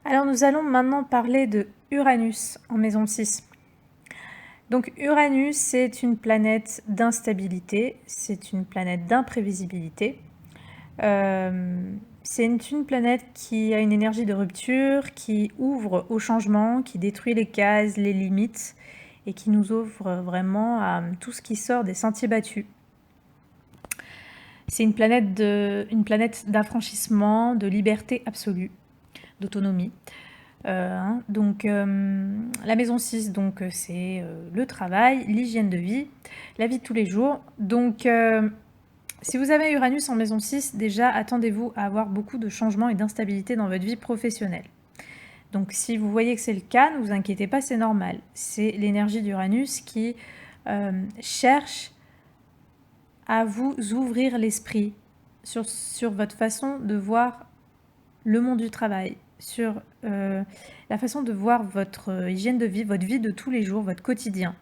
Alors nous allons maintenant parler de Uranus en maison 6. Donc Uranus, c'est une planète d'instabilité, c'est une planète d'imprévisibilité. C'est une planète qui a une énergie de rupture, qui ouvre au changement, qui détruit les cases, les limites, et qui nous ouvre vraiment à tout ce qui sort des sentiers battus. C'est une planète d'affranchissement, de liberté absolue, d'autonomie. Donc la maison 6, donc c'est le travail, l'hygiène de vie, la vie de tous les jours. Donc si vous avez Uranus en maison 6, déjà attendez-vous à avoir beaucoup de changements et d'instabilité dans votre vie professionnelle. Donc si vous voyez que c'est le cas, ne vous inquiétez pas, c'est normal. C'est l'énergie d'Uranus qui cherche à vous ouvrir l'esprit sur votre façon de voir le monde du travail, sur la façon de voir votre hygiène de vie, votre vie de tous les jours, votre quotidien.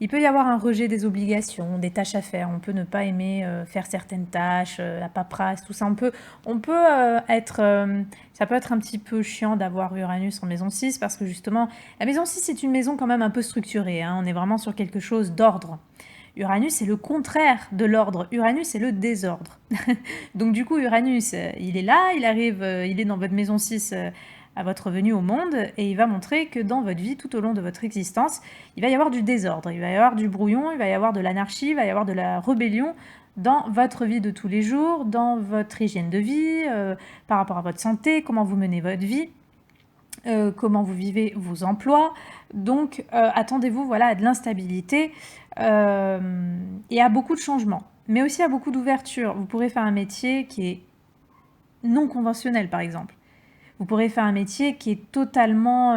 Il peut y avoir un rejet des obligations, des tâches à faire. On peut ne pas aimer faire certaines tâches, la paperasse, tout ça. Ça peut être un petit peu chiant d'avoir Uranus en maison 6 parce que justement, la maison 6 c'est une maison quand même un peu structurée. On est vraiment sur quelque chose d'ordre. Uranus, c'est le contraire de l'ordre. Uranus, c'est le désordre. Donc du coup, Uranus, il est là, il arrive, il est dans votre maison 6 à votre venue au monde, et il va montrer que dans votre vie, tout au long de votre existence, il va y avoir du désordre, il va y avoir du brouillon, il va y avoir de l'anarchie, il va y avoir de la rébellion dans votre vie de tous les jours, dans votre hygiène de vie, par rapport à votre santé, comment vous menez votre vie. Comment vous vivez vos emplois. Donc attendez-vous voilà, à de l'instabilité et à beaucoup de changements, mais aussi à beaucoup d'ouverture. Vous pourrez faire un métier qui est non conventionnel, par exemple. Vous pourrez faire un métier qui est totalement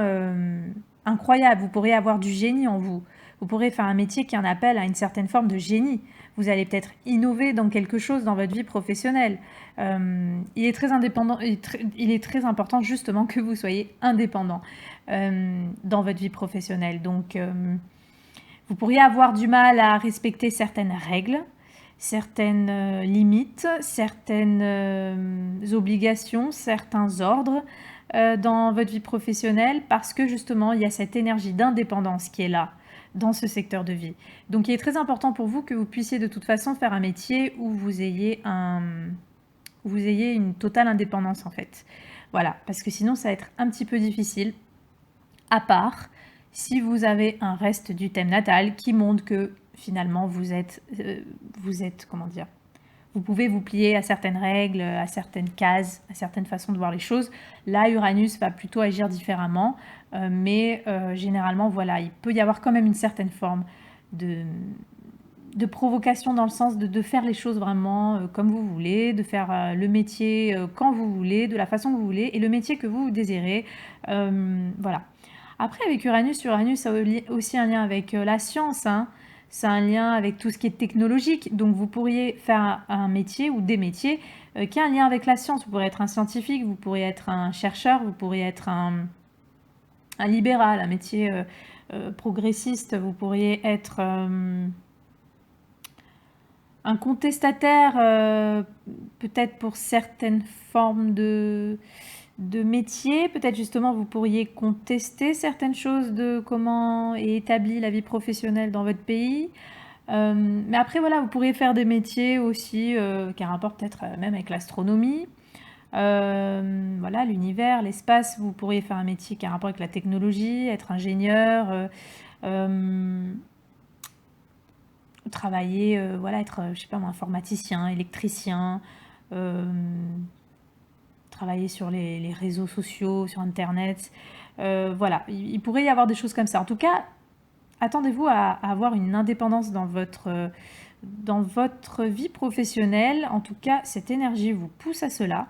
incroyable. Vous pourrez avoir du génie en vous. Vous pourrez faire un métier qui en appelle à une certaine forme de génie. Vous allez peut-être innover dans quelque chose dans votre vie professionnelle. Il est très indépendant, il est très important justement que vous soyez indépendant dans votre vie professionnelle. Donc, vous pourriez avoir du mal à respecter certaines règles, certaines limites, certaines obligations, certains ordres dans votre vie professionnelle parce que justement, il y a cette énergie d'indépendance qui est là dans ce secteur de vie. Donc il est très important pour vous que vous puissiez de toute façon faire un métier où vous ayez une totale indépendance en fait. Voilà, parce que sinon ça va être un petit peu difficile, à part si vous avez un reste du thème natal qui montre que finalement vous êtes comment dire, vous pouvez vous plier à certaines règles, à certaines cases, à certaines façons de voir les choses. Là, Uranus va plutôt agir différemment, mais généralement, voilà, il peut y avoir quand même une certaine forme de provocation dans le sens de faire les choses vraiment comme vous voulez, de faire le métier quand vous voulez, de la façon que vous voulez, et le métier que vous désirez. Voilà. Après, avec Uranus, ça a aussi un lien avec la science, hein. C'est un lien avec tout ce qui est technologique. Donc, vous pourriez faire un métier ou des métiers qui a un lien avec la science. Vous pourriez être un scientifique, vous pourriez être un chercheur, vous pourriez être un libéral, un métier progressiste. Vous pourriez être un contestataire, peut-être pour certaines formes de métier. Peut-être justement vous pourriez contester certaines choses de comment est établie la vie professionnelle dans votre pays. Mais après voilà, vous pourriez faire des métiers aussi qui a rapport peut-être même avec l'astronomie. Voilà, l'univers, l'espace. Vous pourriez faire un métier qui a rapport avec la technologie, être ingénieur, travailler, voilà, être, je sais pas moi, informaticien, électricien, travailler sur les réseaux sociaux, sur Internet. Voilà, il pourrait y avoir des choses comme ça. En tout cas, attendez-vous à avoir une indépendance dans votre vie professionnelle. En tout cas, cette énergie vous pousse à cela.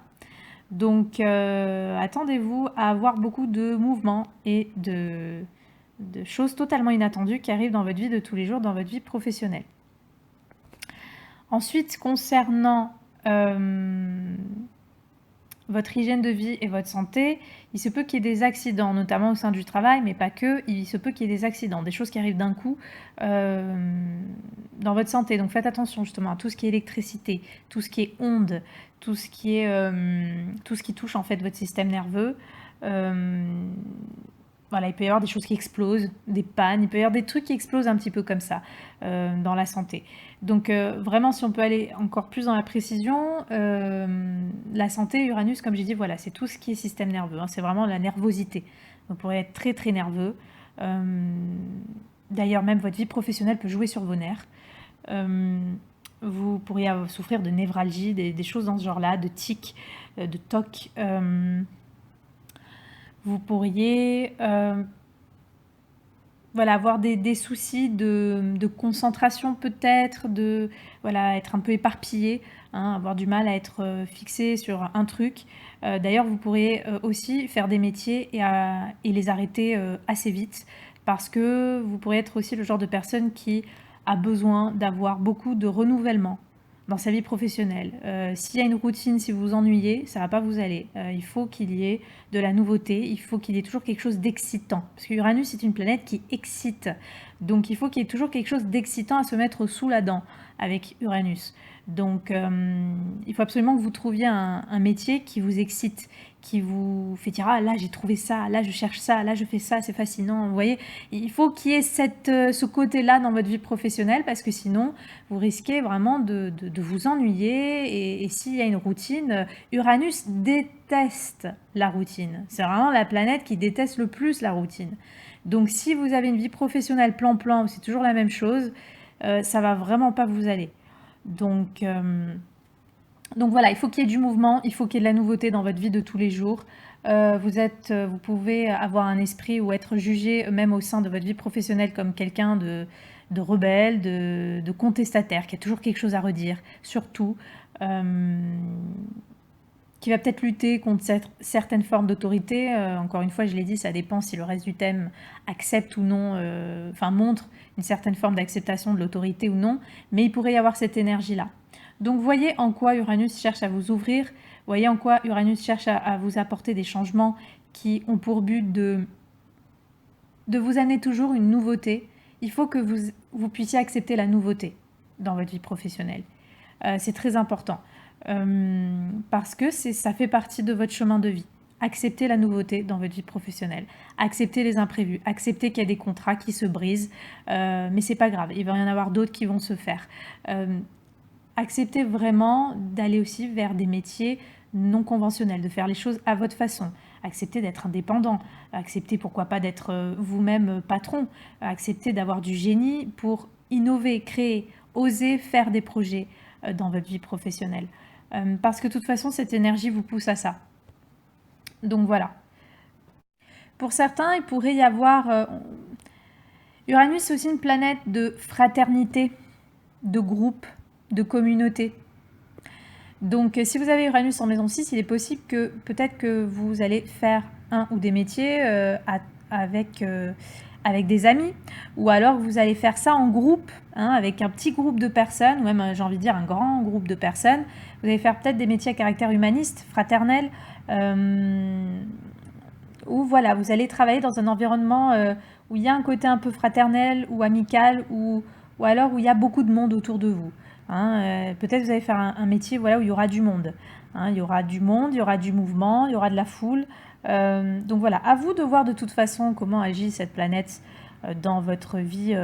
Donc, attendez-vous à avoir beaucoup de mouvements et de choses totalement inattendues qui arrivent dans votre vie de tous les jours, dans votre vie professionnelle. Ensuite, concernant votre hygiène de vie et votre santé, il se peut qu'il y ait des accidents, notamment au sein du travail, mais pas que. Il se peut qu'il y ait des accidents, des choses qui arrivent d'un coup dans votre santé. Donc faites attention justement à tout ce qui est électricité, tout ce qui est ondes, tout ce qui touche en fait votre système nerveux. Voilà, il peut y avoir des choses qui explosent, des pannes, il peut y avoir des trucs qui explosent un petit peu comme ça dans la santé. Donc vraiment, si on peut aller encore plus dans la précision, la santé, Uranus, comme j'ai dit, voilà, c'est tout ce qui est système nerveux, hein, c'est vraiment la nervosité. Vous pourrez être très très nerveux. D'ailleurs, même votre vie professionnelle peut jouer sur vos nerfs. Vous pourriez souffrir de névralgie, des choses dans ce genre-là, de tics, de tocs. Vous pourriez voilà, avoir des soucis de concentration peut-être, voilà, être un peu éparpillé, hein, avoir du mal à être fixé sur un truc. D'ailleurs, vous pourriez aussi faire des métiers et les arrêter assez vite parce que vous pourriez être aussi le genre de personne qui a besoin d'avoir beaucoup de renouvellement dans sa vie professionnelle. S'il y a une routine, si vous vous ennuyez, ça ne va pas vous aller. Il faut qu'il y ait de la nouveauté, il faut qu'il y ait toujours quelque chose d'excitant. Parce que Uranus est une planète qui excite. Donc il faut qu'il y ait toujours quelque chose d'excitant à se mettre sous la dent avec Uranus. Donc il faut absolument que vous trouviez un métier qui vous excite, qui vous fait dire « Ah là j'ai trouvé ça, là je cherche ça, là je fais ça, c'est fascinant ». Vous voyez, il faut qu'il y ait ce côté-là dans votre vie professionnelle parce que sinon vous risquez vraiment de vous ennuyer et s'il y a une routine, Uranus déteste la routine. C'est vraiment la planète qui déteste le plus la routine. Donc si vous avez une vie professionnelle plan-plan où c'est toujours la même chose, ça va vraiment pas vous aller. Donc voilà, il faut qu'il y ait du mouvement, il faut qu'il y ait de la nouveauté dans votre vie de tous les jours. Vous pouvez avoir un esprit ou être jugé même au sein de votre vie professionnelle comme quelqu'un de rebelle, de contestataire, qui a toujours quelque chose à redire, surtout, qui va peut-être lutter contre certaines formes d'autorité. Encore une fois, je l'ai dit, ça dépend si le reste du thème accepte ou non, montre une certaine forme d'acceptation de l'autorité ou non, mais il pourrait y avoir cette énergie-là. Donc voyez en quoi Uranus cherche à vous ouvrir, voyez en quoi Uranus cherche à vous apporter des changements qui ont pour but de vous amener toujours une nouveauté. Il faut que vous puissiez accepter la nouveauté dans votre vie professionnelle. C'est très important parce que ça fait partie de votre chemin de vie. Acceptez la nouveauté dans votre vie professionnelle. Acceptez les imprévus. Acceptez qu'il y a des contrats qui se brisent. Mais c'est pas grave, il va y en avoir d'autres qui vont se faire. Acceptez vraiment d'aller aussi vers des métiers non conventionnels, de faire les choses à votre façon. Acceptez d'être indépendant, acceptez pourquoi pas d'être vous-même patron, acceptez d'avoir du génie pour innover, créer, oser faire des projets dans votre vie professionnelle. Parce que de toute façon, cette énergie vous pousse à ça. Donc voilà. Pour certains, il pourrait y avoir... Uranus, c'est aussi une planète de fraternité, de groupe, de communauté. Donc si vous avez Uranus en maison 6, il est possible que peut-être que vous allez faire un ou des métiers avec des amis, ou alors vous allez faire ça en groupe, hein, avec un petit groupe de personnes, ou même j'ai envie de dire un grand groupe de personnes. Vous allez faire peut-être des métiers à caractère humaniste, fraternel, où voilà, vous allez travailler dans un environnement où il y a un côté un peu fraternel ou amical, ou alors où il y a beaucoup de monde autour de vous. Hein, peut-être vous allez faire un métier voilà, où il y aura du monde. Hein, il y aura du monde, il y aura du mouvement, il y aura de la foule. Donc voilà, à vous de voir de toute façon comment agit cette planète dans votre vie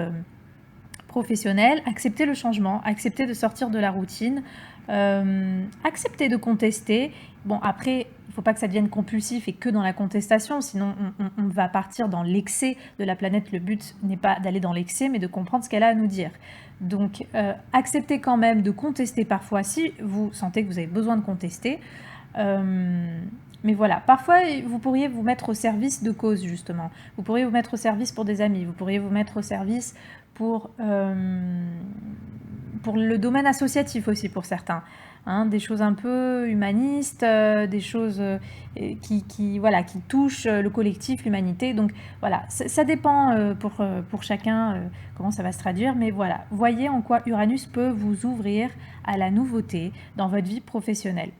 professionnelle. Acceptez le changement, acceptez de sortir de la routine, acceptez de contester. Bon, après, il ne faut pas que ça devienne compulsif et que dans la contestation, sinon on va partir dans l'excès de la planète. Le but n'est pas d'aller dans l'excès, mais de comprendre ce qu'elle a à nous dire. Donc, acceptez quand même de contester parfois si vous sentez que vous avez besoin de contester. Mais voilà, parfois, vous pourriez vous mettre au service de causes, justement. Vous pourriez vous mettre au service pour des amis. Vous pourriez vous mettre au service pour le domaine associatif aussi, pour certains. Hein, des choses un peu humanistes, des choses qui touchent le collectif, l'humanité. Donc voilà, ça dépend pour chacun comment ça va se traduire. Mais voilà, voyez en quoi Uranus peut vous ouvrir à la nouveauté dans votre vie professionnelle.